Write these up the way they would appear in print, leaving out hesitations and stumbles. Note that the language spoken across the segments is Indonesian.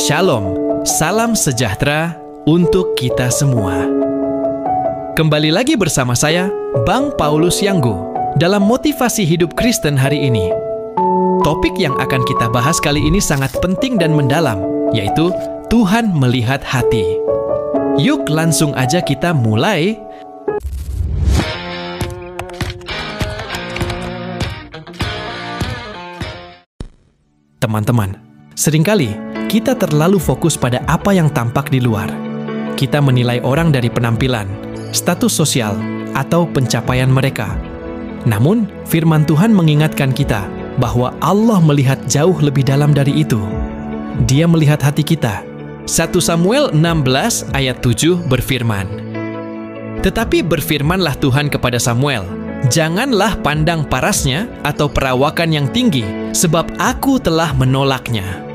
Shalom, salam sejahtera untuk kita semua. Kembali lagi bersama saya, Bang Paulus Yanggo, dalam Motivasi Hidup Kristen hari ini. Topik yang akan kita bahas kali ini sangat penting dan mendalam, yaitu Tuhan melihat hati. Yuk langsung aja kita mulai. Teman-teman, seringkali kita terlalu fokus pada apa yang tampak di luar. Kita menilai orang dari penampilan, status sosial, atau pencapaian mereka. Namun, firman Tuhan mengingatkan kita bahwa Allah melihat jauh lebih dalam dari itu. Dia melihat hati kita. 1 Samuel 16 ayat 7 berfirman, "Tetapi berfirmanlah Tuhan kepada Samuel, janganlah pandang parasnya atau perawakan yang tinggi, sebab aku telah menolaknya."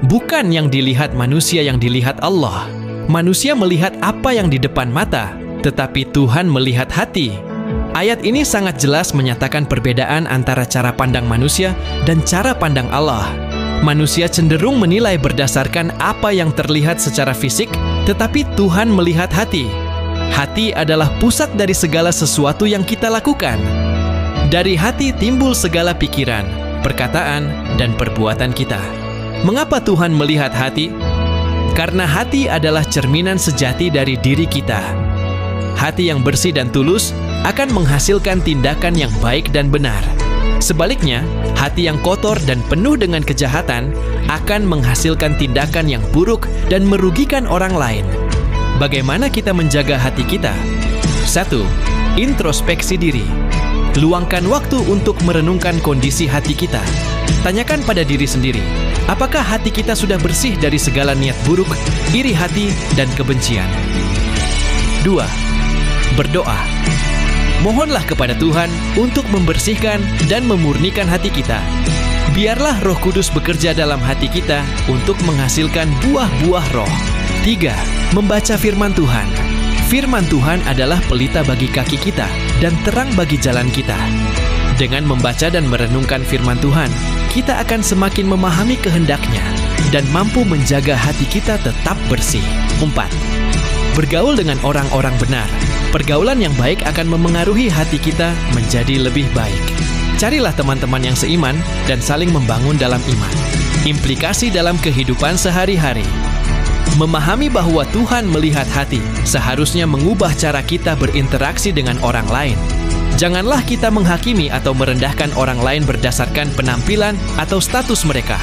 Bukan yang dilihat manusia yang dilihat Allah. Manusia melihat apa yang di depan mata, tetapi Tuhan melihat hati. Ayat ini sangat jelas menyatakan perbedaan antara cara pandang manusia dan cara pandang Allah. Manusia cenderung menilai berdasarkan apa yang terlihat secara fisik, tetapi Tuhan melihat hati. Hati adalah pusat dari segala sesuatu yang kita lakukan. Dari hati timbul segala pikiran, perkataan, dan perbuatan kita. Mengapa Tuhan melihat hati? Karena hati adalah cerminan sejati dari diri kita. Hati yang bersih dan tulus akan menghasilkan tindakan yang baik dan benar. Sebaliknya, hati yang kotor dan penuh dengan kejahatan akan menghasilkan tindakan yang buruk dan merugikan orang lain. Bagaimana kita menjaga hati kita? 1. Introspeksi diri. Luangkan waktu untuk merenungkan kondisi hati kita. Tanyakan pada diri sendiri, apakah hati kita sudah bersih dari segala niat buruk, iri hati, dan kebencian? 2. Berdoa. Mohonlah kepada Tuhan untuk membersihkan dan memurnikan hati kita. Biarlah Roh Kudus bekerja dalam hati kita untuk menghasilkan buah-buah roh. 3. Membaca firman Tuhan. Firman Tuhan adalah pelita bagi kaki kita dan terang bagi jalan kita. Dengan membaca dan merenungkan firman Tuhan, kita akan semakin memahami kehendak-Nya dan mampu menjaga hati kita tetap bersih. 4. Bergaul dengan orang-orang benar. Pergaulan yang baik akan memengaruhi hati kita menjadi lebih baik. Carilah teman-teman yang seiman dan saling membangun dalam iman. Implikasi dalam kehidupan sehari-hari. Memahami bahwa Tuhan melihat hati seharusnya mengubah cara kita berinteraksi dengan orang lain. Janganlah kita menghakimi atau merendahkan orang lain berdasarkan penampilan atau status mereka.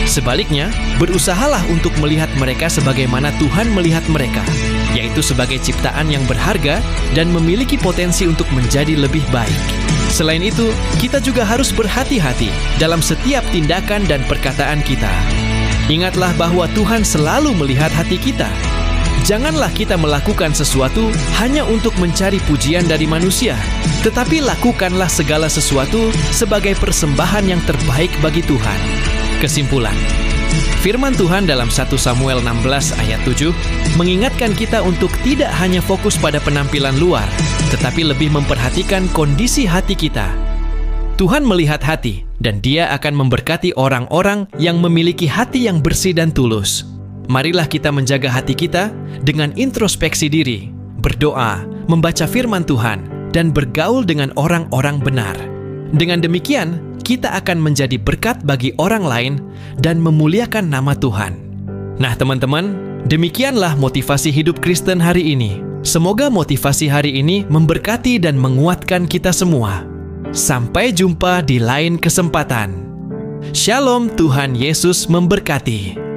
Sebaliknya, berusahalah untuk melihat mereka sebagaimana Tuhan melihat mereka, yaitu sebagai ciptaan yang berharga dan memiliki potensi untuk menjadi lebih baik. Selain itu, kita juga harus berhati-hati dalam setiap tindakan dan perkataan kita. Ingatlah bahwa Tuhan selalu melihat hati kita. Janganlah kita melakukan sesuatu hanya untuk mencari pujian dari manusia, tetapi lakukanlah segala sesuatu sebagai persembahan yang terbaik bagi Tuhan. Kesimpulan, firman Tuhan dalam 1 Samuel 16 ayat 7 mengingatkan kita untuk tidak hanya fokus pada penampilan luar, tetapi lebih memperhatikan kondisi hati kita. Tuhan melihat hati, dan Dia akan memberkati orang-orang yang memiliki hati yang bersih dan tulus. Marilah kita menjaga hati kita dengan introspeksi diri, berdoa, membaca firman Tuhan, dan bergaul dengan orang-orang benar. Dengan demikian, kita akan menjadi berkat bagi orang lain dan memuliakan nama Tuhan. Nah teman-teman, demikianlah motivasi hidup Kristen hari ini. Semoga motivasi hari ini memberkati dan menguatkan kita semua. Sampai jumpa di lain kesempatan. Shalom, Tuhan Yesus memberkati.